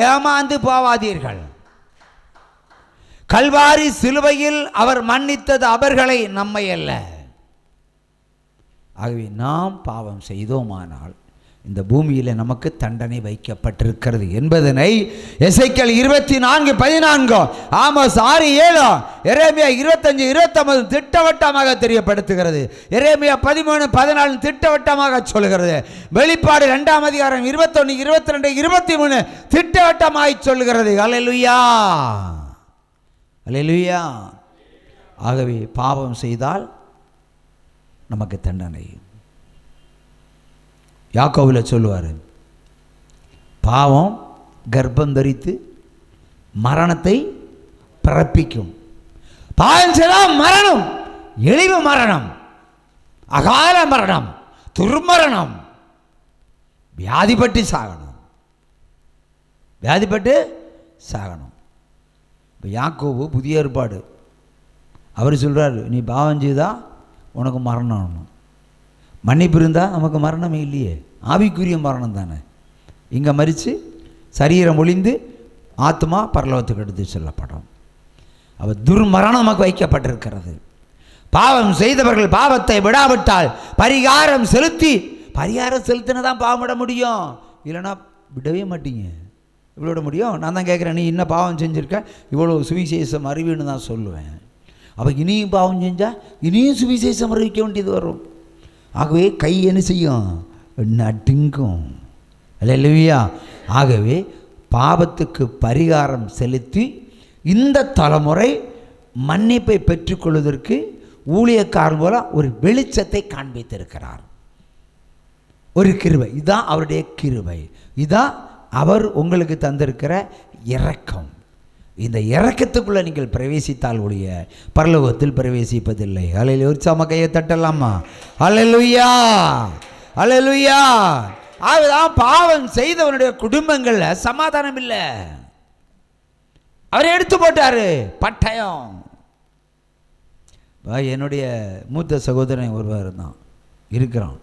ஏமாந்து போவாதீர்கள். கல்வாரி சிலுவையில் அவர் மன்னித்தது அவர்களை, நம்மை அல்ல. ஆகவே நாம் பாவம் செய்தோமானால் இந்த பூமியில் நமக்கு தண்டனை வைக்கப்பட்டிருக்கிறது என்பதனை எசேக்கியேல் 24:14, ஆமோஸ் 6:7, எரேமியா 25:29 திட்டவட்டமாக தெரியப்படுத்துகிறது. எரேமியா 13:14 திட்டவட்டமாக சொல்கிறது. வெளிப்பாடு 2 அதிகாரம் 21, 22, 23 திட்டவட்டமாய் சொல்கிறது. அல்லேலூயா, அல்லேலூயா. ஆகவே பாவம் செய்தால் நமக்கு தண்டனை. யாக்கோபில் சொல்லுவார், பாவம் கர்ப்பம் தரித்து மரணத்தை பிறப்பிக்கும். பாவம் செய்தால் மரணம், எளிவு மரணம், அகால மரணம், துர்மரணம், வியாதிப்பட்டு சாகணும், வியாதிப்பட்டு சாகணும். இப்போ யாக்கோபு புதிய ஏற்பாடு அவர் சொல்கிறார், நீ பாவம் செய்தா உனக்கு மரணம், மன்னிப்பு இருந்தால் நமக்கு மரணமே இல்லையே, ஆவிக்குரிய மரணம் தானே. இங்கே மரித்து சரீரம் ஒளிந்து ஆத்மா பரலோகத்துக்கு எடுத்து செல்லப்படும். அவர் துர்மரணம் நமக்கு வைக்கப்பட்டிருக்கிறது. பாவம் செய்தவர்கள் பாவத்தை விடாவிட்டால் பரிகாரம் செலுத்தி, பரிகாரம் செலுத்தினா தான் பாவம் விட முடியும், இல்லைன்னா விடவே மாட்டீங்க. இவ்வளோ விட முடியும்? நான் தான் கேட்குறேன், நீ இன்னும் பாவம் செஞ்சுருக்க, இவ்வளோ சுவிசேஷம் அறிவின்னு தான் சொல்லுவேன். அப்போ இனியும் பாவம் செஞ்சால் இனியும் சுவிசேஷம் அறிவிக்க வேண்டியது வரும். ஆகவே கை என்ன செய்யும்? நடுங்கும். அல்லேலூயா. ஆகவே பாவத்துக்கு பரிகாரம் செலுத்தி இந்த தலைமுறை மன்னிப்பை பெற்றுக்கொள்வதற்கு ஊழியக்காரன் போல ஒரு வெளிச்சத்தை காண்பித்திருக்கிறார். ஒரு கிருபை, இதுதான் அவருடைய கிருபை, இதுதான் அவர் உங்களுக்கு தந்திருக்கிற இரக்கம். இந்த இரக்கத்துக்குள்ளே நீங்கள் பிரவேசித்தால் ஒழிய பரலோகத்தில் பிரவேசிப்பதில்லை. அல்லேலூயா. உற்சாகமா கையை தட்டலாமா? அல்லேலூயா, அல்லேலூயா. அதுதான் பாவம் செய்தவனுடைய குடும்பங்களில் சமாதானம் இல்லை. அவரை எடுத்து போட்டாரு பட்டயம். என்னுடைய மூத்த சகோதரன் ஒருவர் தான் இருக்கிறான்.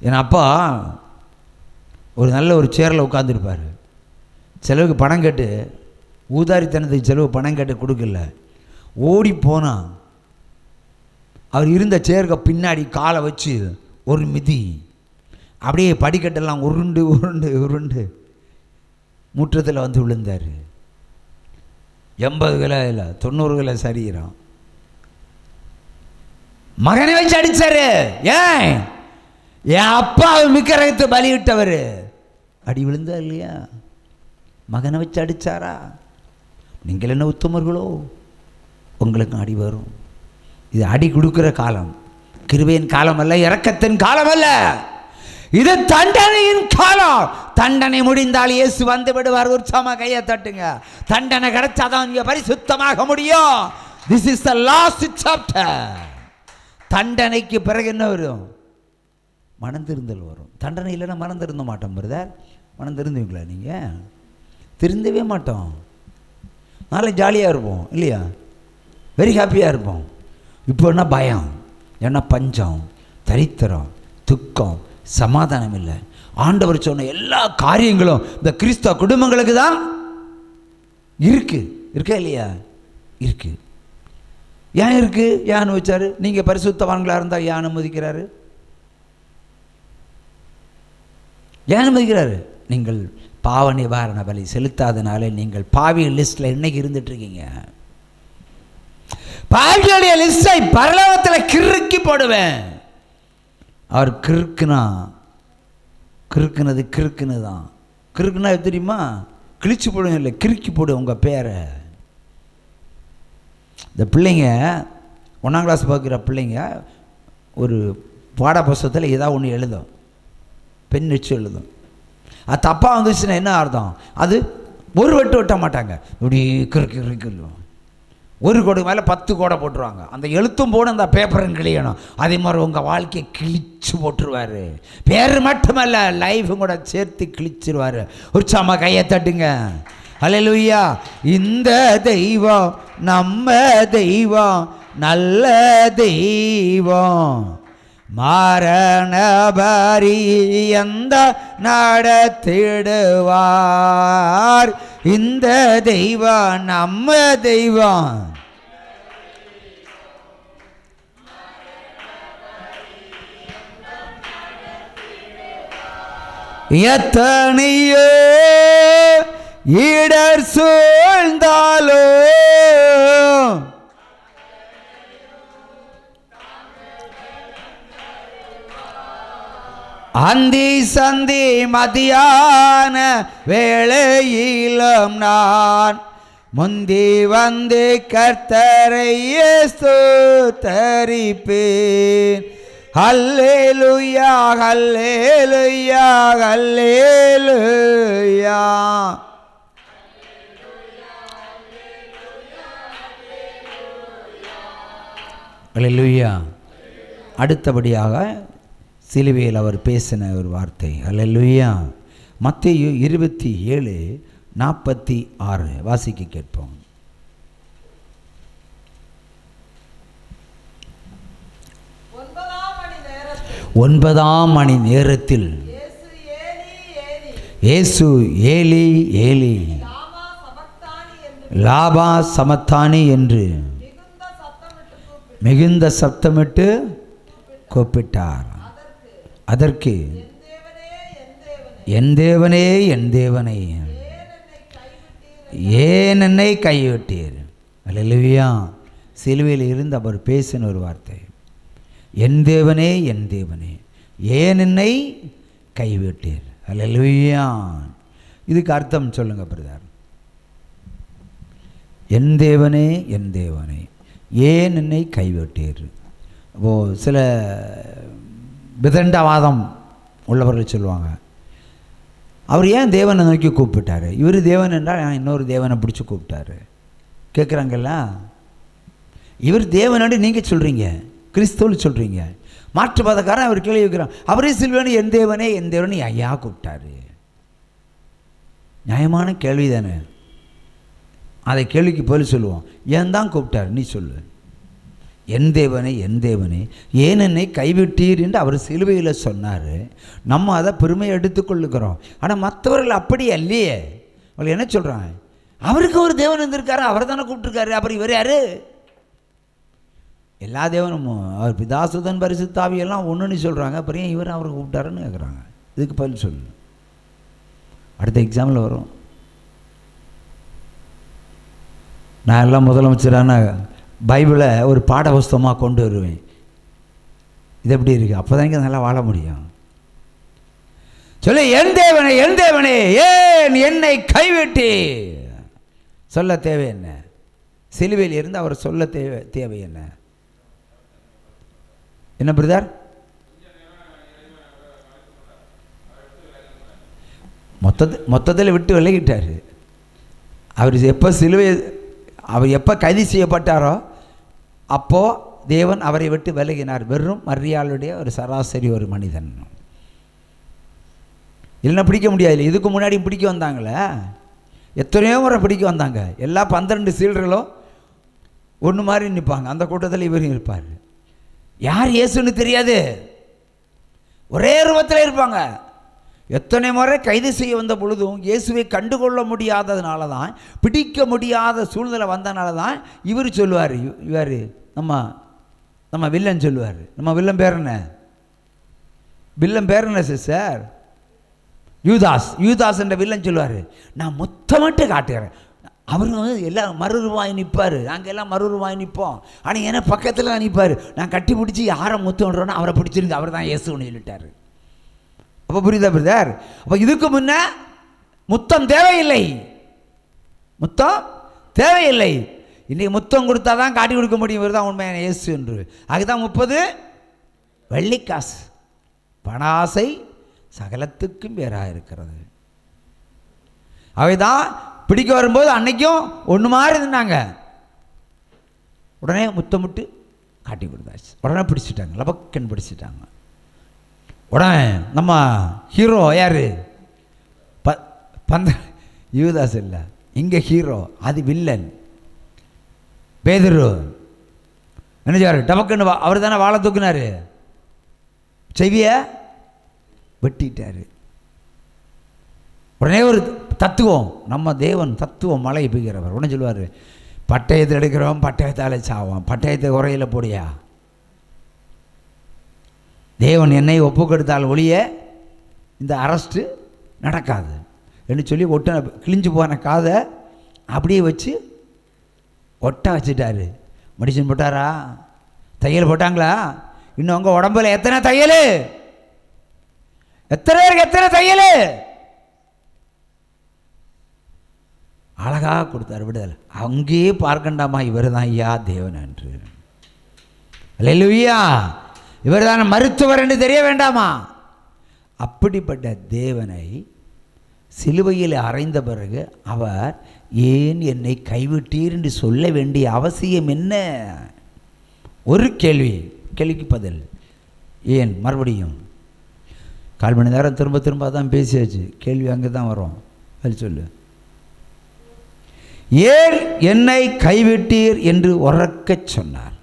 என் அப்பா ஒரு நல்ல ஒரு சேரில் உட்காந்துருப்பார். செலவுக்கு பணம் கேட்டு, ஊதாரித்தனத்துக்கு செலவு பணம் கேட்டு கொடுக்கல, ஓடி போனான். அவர் இருந்த சேருக்கு பின்னாடி காலை வச்சு ஒரு மிதி, அப்படியே படிக்கட்டெல்லாம் உருண்டு உருண்டு உருண்டு முற்றத்தில் வந்து விழுந்தார். 80 கிலோ இல்லை 90 கிலோ சரீரம். மகனை வச்சு அடித்தார். ஏன்? என் அப்பா மிக்க ரகத்தை பலியிட்டவர். அடி விழுந்தா இல்லையா? மகனை வச்சு அடித்தாரா? நீங்கள் என்ன உத்தமர்களோ, உங்களுக்கு அடி வரும். இது அடி கொடுக்குற காலம், கிருபையின் காலம் அல்ல, இரக்கத்தின் காலம் அல்ல, இது தண்டனையின் காலம். தண்டனை முடிந்தால் இயேசு வந்து விடுவார். உற்சாகமா கையை தட்டுங்க. தண்டனை கிடைச்சாதான் இங்கே பரிசுத்தமாக முடியும். This is the last chapter. தண்டனைக்கு பிறகு என்ன வரும்? மனம் திருந்தல் வரும். தண்டனை இல்லைன்னா மனம் திருந்த மாட்டோம். பிரதர், மனம் திருந்துவீங்களா? நீங்கள் திருந்தவே மாட்டோம். நாளை ஜாலியாக இருப்போம் இல்லையா? வெரி ஹாப்பியாக இருப்போம். இப்போ என்ன பயம், என்ன பஞ்சம், தரித்திரம், துக்கம், சமாதானம் இல்லை. ஆண்டவர் சொன்ன எல்லா காரியங்களும் இந்த கிறிஸ்தவ குடும்பங்களுக்கு தான் இருக்கு. இருக்கா இல்லையா? இருக்கு. ஏன் இருக்கு? ஏன் அனுமதிச்சாரு? நீங்கள் பரிசுத்தவான்களாக இருந்தால் ஏன் அனுமதிக்கிறாரு? ஏன் அனுமதிக்கிறாரு? நீங்கள் பாவ நிவாரண பலி செலுத்தாதனாலே நீங்கள் பாவி லிஸ்ட்டில் இன்னைக்கு இருந்துட்டு இருக்கீங்க. பாவிகளுடைய லிஸ்டை பரலோகத்தில் கிறுக்கி போடுவேன். அவர் கிறுக்குனது தான். கிறுக்குனா தெரியுமா? கிழிச்சு போடுங்க, இல்லை கிறுக்கி போடு உங்கள் பேரை. இந்த பிள்ளைங்க 1ஆம் கிளாஸ் பார்க்குற பிள்ளைங்க ஒரு பாட புஸ்தகத்தில் ஏதாவது ஒன்று எழுதும், பெண் வச்சு எழுதும். அது தப்பாக வந்துச்சுன்னா என்ன அர்த்தம்? அது ஒரு வெட்டு வெட்ட மாட்டாங்க, இப்படி கிறுக்கு ஒரு கோடு மேலே 10 கோடை போட்டுருவாங்க. அந்த எழுத்தும் போட அந்த பேப்பரும் கிழியணும். அதே மாதிரி உங்கள் வாழ்க்கையை கிழிச்சு போட்டுருவார். பேர் மட்டுமல்ல, லைஃபும் கூட சேர்த்து கிழிச்சிருவார். உற்சாகமா கையை தட்டுங்க. அல்லேலூயா. இந்த தெய்வம் நம்ம தெய்வம், நல்ல தெய்வம். மரண பரியந்த நடத்திடுவார். இந்த தெய்வம் நம்ம தெய்வம். எத்தனையோ இடர் சூழ்ந்தாலோ அந்தி சந்தி மதியான வேளையிலும் நான் முந்தி வந்து கர்த்தரை ஸ்தோத்தரிப்பேன். ஹல்லேலூயா ஹல்லேலூயா ஹல்லேலூயா. ஹல்லேலூயா. அடுத்தபடியாக சிலுவையில் அவர் பேசின ஒரு வார்த்தை ஹல்லேலூயா. மத்தேயு 27:46 வாசிக்க கேட்போம். ஒன்பதாம் மணி நேரத்தில் இயேசு ஏலி ஏலி லாபா சமத்தானி என்று மிகுந்த சப்தமிட்டு கூப்பிட்டார். அதற்கு என் தேவனே என் தேவனே ஏன் என்னை கைவிட்டீர். அல்லேலூயா. சிலுவையில் இருந்து அவர் பேசின ஒரு வார்த்தை, என் தேவனே என் தேவனே ஏன் என்னை கைவிட்டீர். அல்லேலூயா. இதுக்கு அர்த்தம் சொல்லுங்க பிரதர். என் தேவனே என் தேவனே ஏன் என்னை கைவிட்டீர். சில விதண்டாவாதம் உள்ளவர்கள் சொல்லுவாங்க, அவர் ஏன் தேவனை நோக்கி கூப்பிட்டார், இவர் தேவன் என்றால் இன்னொரு தேவனை பிடிச்சி கூப்பிட்டாரு. கேட்குறாங்கல்ல, இவர் தேவனோடு நீங்கள் சொல்கிறீங்க, கிறிஸ்துவ சொல்கிறீங்க. மாற்றுப்பாதக்காரன் அவர் கேள்வி வைக்கிறான், அவரே சிலுவைன்னு என் தேவனே ஐயா கூப்பிட்டாரு. நியாயமான கேள்வி தானே. அதை கேள்விக்கு பதில் சொல்லுவோம். ஏன் தான் கூப்பிட்டார் நீ சொல்லு. என் தேவனே ஏன் என்னை கைவிட்டீர் என்று அவர் சிலுவையில் சொன்னார். நம்ம அதை பெருமையை எடுத்துக்கொள்ளுக்கிறோம். ஆனால் மற்றவர்கள் அப்படி அல்லையே. அவர்கள் என்ன சொல்கிறாங்க, அவருக்கு ஒரு தேவன் இருந்திருக்காரு, அவர் தானே கூப்பிட்டுருக்காரு, அப்புறம் இவர் யார்? எல்லா தேவனும் அவர் பிதாசுதன் பரிசுத்தாவியெல்லாம் ஒன்றுன்னு சொல்கிறாங்க, அப்புறம் ஏன் இவர் அவரை கூப்பிட்டாருன்னு கேட்குறாங்க. இதுக்கு பதில் சொல்லு. அடுத்த எக்ஸாம்பிள் வரும். நான் எல்லாம் முதலமைச்சரான பைபிளை ஒரு பாட புஸ்தகமாக கொண்டு வருவேன். இது எப்படி இருக்குது? அப்போ தான் நல்லா வாழ முடியும். சொல்ல, என் தேவனே ஏன் என்னை கைவிட்டி. சொல்ல தேவை என்ன? சிலுவையில் இருந்து அவர் சொல்ல தேவை என்ன? என்ன பிரதர்? மொத்தத்தில் விட்டு விலகிட்டார். அவர் எப்போ கைது செய்யப்பட்டாரோ அப்போது தேவன் அவரை விட்டு விலகினார். வெறும் மரியாளுடைய ஒரு சராசரி ஒரு மனிதன். இல்லைன்னா பிடிக்க முடியாது. இதுக்கு முன்னாடி பிடிக்க வந்தாங்களே, எத்தனையோ முறை பிடிக்க வந்தாங்க. எல்லா 12 சீடர்களும் ஒன்று மாதிரி நிற்பாங்க. அந்த கூட்டத்தில் இவரும் இருப்பார். யார் இயேசுன்னு தெரியாது, ஒரே ரூபத்தில் இருப்பாங்க. எத்தனை முறை கைது செய்ய வந்த பொழுதும் இயேசுவை கண்டுகொள்ள முடியாததுனால தான், பிடிக்க முடியாத சூழ்நிலை வந்தனால தான் இவர் சொல்லுவார், இவர் நம்ம வில்லன் சொல்லுவார். நம்ம வில்லன் பேர் என்ன சிஸ்டர்? யூதாஸ் என்ற வில்லன் சொல்லுவார், நான் மொத்தமட்டு காட்டுகிறேன். அவரும் எல்லாம் மறுரூபாய் நிற்பார், நாங்கள் எல்லாம் மறுரூபாய் நிற்போம். ஆனால் என்ன பக்கத்தில் தான் நிற்பார். நான் கட்டி பிடிச்சி யாரை முத்தம்ன்றோன்னா அவரை பிடிச்சிருங்க, அவர் தான் இயேசுன்னு சொல்லிட்டார். அப்போ புரியுதா பிரதர்? அப்போ இதுக்கு முன்ன முத்தம் தேவையில்லை. இன்றைக்கி முத்தம் கொடுத்தா தான் காட்டி கொடுக்க முடியும், இவர் தான் உண்மையான இயேசு என்று. அதுதான் 30 வெள்ளிக்காசு. பணாசை சகலத்துக்கும் வேறாக இருக்கிறது. அவைதான் பிடிக்க வரும்போது அன்னைக்கும் ஒன்று மாதிரி இருந்தாங்க. உடனே முத்தமிட்டு காட்டி கொடுத்தாச்சு. உடனே பிடிச்சிட்டாங்க, லபக்கன் பிடிச்சிட்டாங்க. உடனே நம்ம ஹீரோ யார்? யூதாஸ் இல்லை, இங்கே ஹீரோ, அது வில்லன் பேதுரு. நினைச்சாரு டபக்குன்னு அவர் தானே வாழை தூக்குனாரு. செவியை வெட்டிட்டாரு. உடனே ஒரு தத்துவம், நம்ம தேவன் தத்துவம் மழை பெய்கிறவர். உடனே சொல்லுவார், பட்டயத்தை எடுக்கிறவன் பட்டயத்தால் சாவான், பட்டயத்தை உரையில் போடியா. தேவன் என்னை ஒப்பு கொடுத்தால் ஒழிய இந்த அரெஸ்ட்டு நடக்காது என்று சொல்லி ஒட்ட கிழிஞ்சு போன காதை அப்படியே வச்சு ஒட்ட வச்சுட்டாரு. மெடிசன் போட்டாரா? தையல் போட்டாங்களா? இன்னும் உங்கள் உடம்புல எத்தனை தையல்? எத்தனை பேருக்கு எத்தனை தையல்? அழகாக கொடுத்தார் விடுதலை. அங்கேயே பார்க்கண்டாமா, இவர் தான் ஐயா தேவன் என்று. அல்லேலூயா. இவர் தான் மருத்துவர் என்று தெரிய வேண்டாமா? அப்படிப்பட்ட தேவனை சிலுவையில் அறைந்த பிறகு அவர் ஏன் என்னை கைவிட்டீர் என்று சொல்ல வேண்டிய அவசியம் என்ன? ஒரு கேள்விக்கு பதில் ஏன்? மறுபடியும் 4 மணி நேரம் திரும்ப திரும்ப தான் பேசியாச்சு. கேள்வி அங்கே தான் வரும். அது சொல்லு. ஏன் என்னை கைவிட்டீர் என்று உரக்கச் சொன்னார்.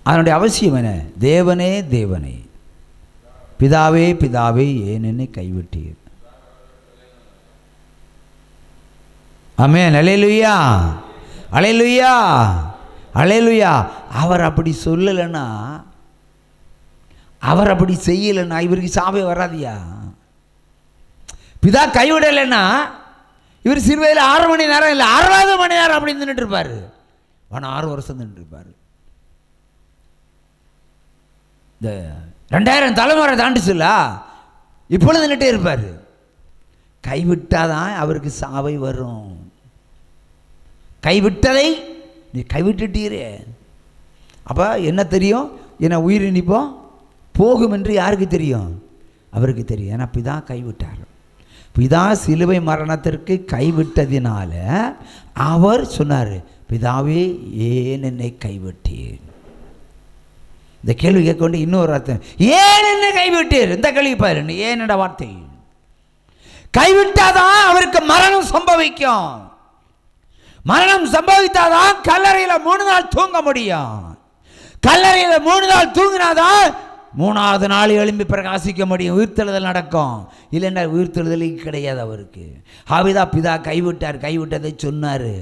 அதனுடைய அவசியம் என்ன? தேவனே தேவனே, பிதாவே பிதாவே, ஏன் என்னை கைவிட்டீர்? ஆமென். அல்லேலூயா, அல்லேலூயா, அல்லேலூயா. அவர் அப்படி சொல்லலைன்னா, அவர் அப்படி செய்யலைன்னா இவருக்கு சாவே வராதியா? பிதா கைவிடலைன்னா இவர் சிறுவையில் 6 மணி நேரம் இல்லை 6வது மணி நேரம் அப்படி நின்றுட்டு இருப்பார். ஆனால் 6 வருஷம் நின்று இருப்பார். இந்த 2000 தலைமுறை தாண்டிச்சுல, இப்பொழுது நின்றுட்டே இருப்பார். கைவிட்டாதான் அவருக்கு சாவை வரும். கைவிட்டதை நீ கைவிட்டுட்டீரே. அப்போ என்ன தெரியும்? என்ன உயிர் நிற்போம் போகும் என்று யாருக்கு தெரியும்? அவருக்கு தெரியும். ஏன்னா பிதா கைவிட்டார். பிதா சிலுவை மரணத்திற்கு கைவிட்டதினால அவர் சொன்னார், பிதாவே ஏன் என்னை கைவிட்டீர்? இந்த கேள்வி கேட்க வேண்டிய இன்னொரு அர்த்தம், ஏன் என்னை கைவிட்டீர்? இந்த கேள்வி பாரு, ஏன் என்ற வார்த்தை. கைவிட்டாதான் அவருக்கு மரணம் சம்பவிக்கும். மரணம் சம்பவித்தாதான் கல்லறையில் 3 நாள் தூங்க முடியும். கல்லறையில் 3 நாள் தூங்கினாதான் 3வது நாள் எழும்பி பிரகாசிக்க முடியும். உயிர்த்தெழுதல் நடக்கும். இல்லைன்னா உயிர்த்தெழுதல் கிடையாது அவருக்கு. ஆவிதா பிதா கைவிட்டார், கைவிட்டதை சொன்னார்.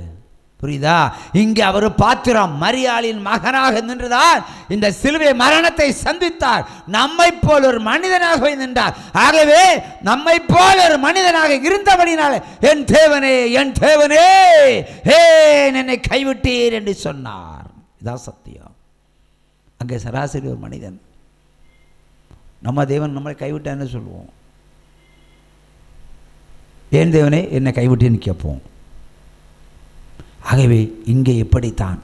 புரியுதா? இங்கே அவர் பாத்திரம், மரியாளின் மகனாக நின்றுதான் இந்த சிலுவை மரணத்தை சந்தித்தார். நம்மை போல் ஒரு மனிதனாக நின்றார். ஆகவே நம்மை போல் ஒரு மனிதனாக இருந்தபடினால என் தேவனே, என் தேவனே, ஏன் என்னை கைவிட்டீர் என்று சொன்னார். இதான் சத்தியம். அங்கே சராசரி ஒரு மனிதன். நம்ம தேவன் நம்மளை கைவிட்டான்னு சொல்லுவோம். ஏன் தேவனே என்னை கைவிட்டேன்னு கேட்போம். ஆகவே இங்கே இப்படித்தான்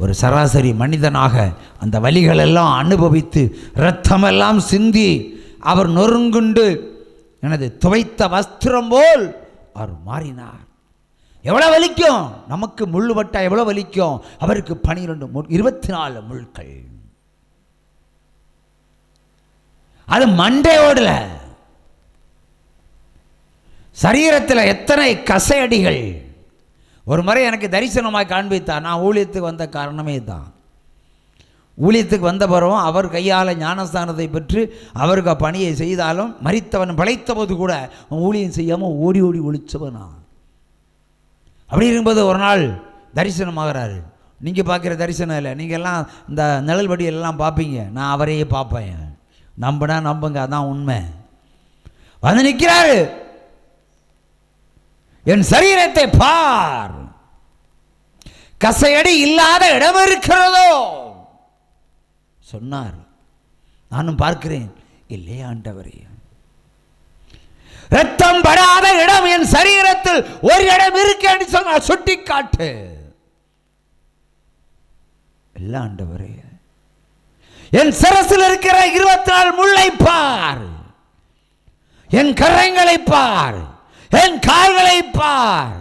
ஒரு சராசரி மனிதனாக அந்த வலிகளெல்லாம் அனுபவித்து இரத்தமெல்லாம் சிந்தி அவர் நொறுங்குண்டு எனது துவைத்த வஸ்திரம் போல் அவர் மாறினார். எவ்வளோ வலிக்கும் நமக்கு? முள்ளுபட்டா எவ்வளோ வலிக்கும்? அவருக்கு 24 முள்கள். அது மண்டையோடல, சரீரத்தில் எத்தனை கசையடிகள். ஒரு முறை எனக்கு தரிசனமாய் காண்பித்தார். நான் ஊழியத்துக்கு வந்த காரணமே தான். ஊழியத்துக்கு வந்த பருவம் அவர் கையால் ஞானஸ்தானத்தை பெற்று அவருக்கு பணியை செய்தாலும் மரித்தவன் பிழைத்தபோது கூட ஊழியம் செய்யாமல் ஓடி ஓடி ஒழிச்சவனா. அப்படி இருக்கும்போது ஒரு நாள் தரிசனமாகறாரு. நீங்கள் பார்க்குற தரிசனம் இல்லை. நீங்கள் எல்லாம் இந்த நிழல்படி எல்லாம் பார்ப்பீங்க, நான் அவரையே பார்ப்பேன். நம்பினா நம்புங்க, அதான் உண்மை. வந்து நிற்கிறாரு, என் சரீரத்தை பார், கசையடி இல்லாத இடம் இருக்கிறதோ சொன்னார். நானும் பார்க்கிறேன், இல்லையே ஆண்டவரே, ரத்தம் படாத இடம் என் சரீரத்தில் ஒரு இடம் இருக்கு என்று சொன்னார். சுட்டி காட்டு. இல்லை ஆண்டவரே, என் சிரசில் இருக்கிற 24 முள்ளை பார், என் கரங்களை பார், என் கால்களை பார்.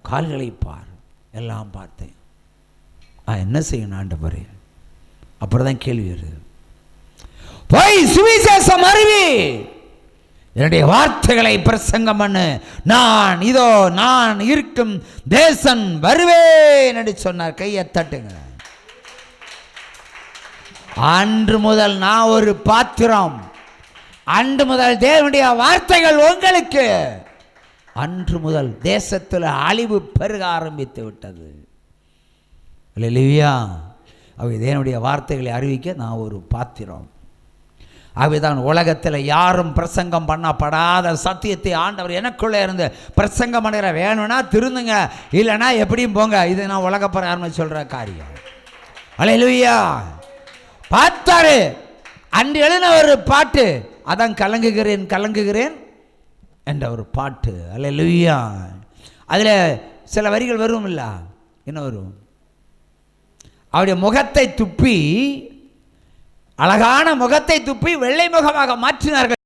கால்களை பார். எல்லாம் பார்த்தேன். என்ன செய்யணும் ஆண்டவரே? அப்புறம் தான் கேள்வி வருது, போய் சுவிசேஷம் அறிவி, என்னுடைய வார்த்தைகளை பிரசங்கம் பண்ணு, நான் இதோ நான் இருக்கும் தேசன் வருவேன் என்று சொன்னார். கையை தட்டுங்க. அன்று முதல் நான் ஒரு பாத்திரம். அன்று முதல் தேவனுடைய வார்த்தைகள் உங்களுக்கு. அன்று முதல் தேசத்தில் அழிவு பெருக ஆரம்பித்து விட்டது. அல்லேலூயா. அவை தேவனுடைய வார்த்தைகளை அறிவிக்க நான் ஒரு பாத்திரம். அவைதான் உலகத்தில் யாரும் பிரசங்கம் பண்ணப்படாத சத்தியத்தை ஆண்டவர் எனக்குள்ளே இருந்து பிரசங்கம் பண்ணுற. வேணும்னா திருந்துங்க, இல்லைன்னா எப்படியும் போங்க. இது நான் உலக பிரகாரம் சொல்கிற காரியம். அல்லேலூயா. பார்த்தாரு. அன்று எழுதின ஒரு பாட்டு, அதான் கலங்குகிறேன் கலங்குகிறேன் என்ற ஒரு பாட்டு. அல்லேலூயா. அதில் சில வரிகள் வரும் இல்ல, என்ன வரும்? அவருடைய முகத்தை துப்பி, அழகான முகத்தை துப்பி வெள்ளை முகமாக மாற்றினார்கள்.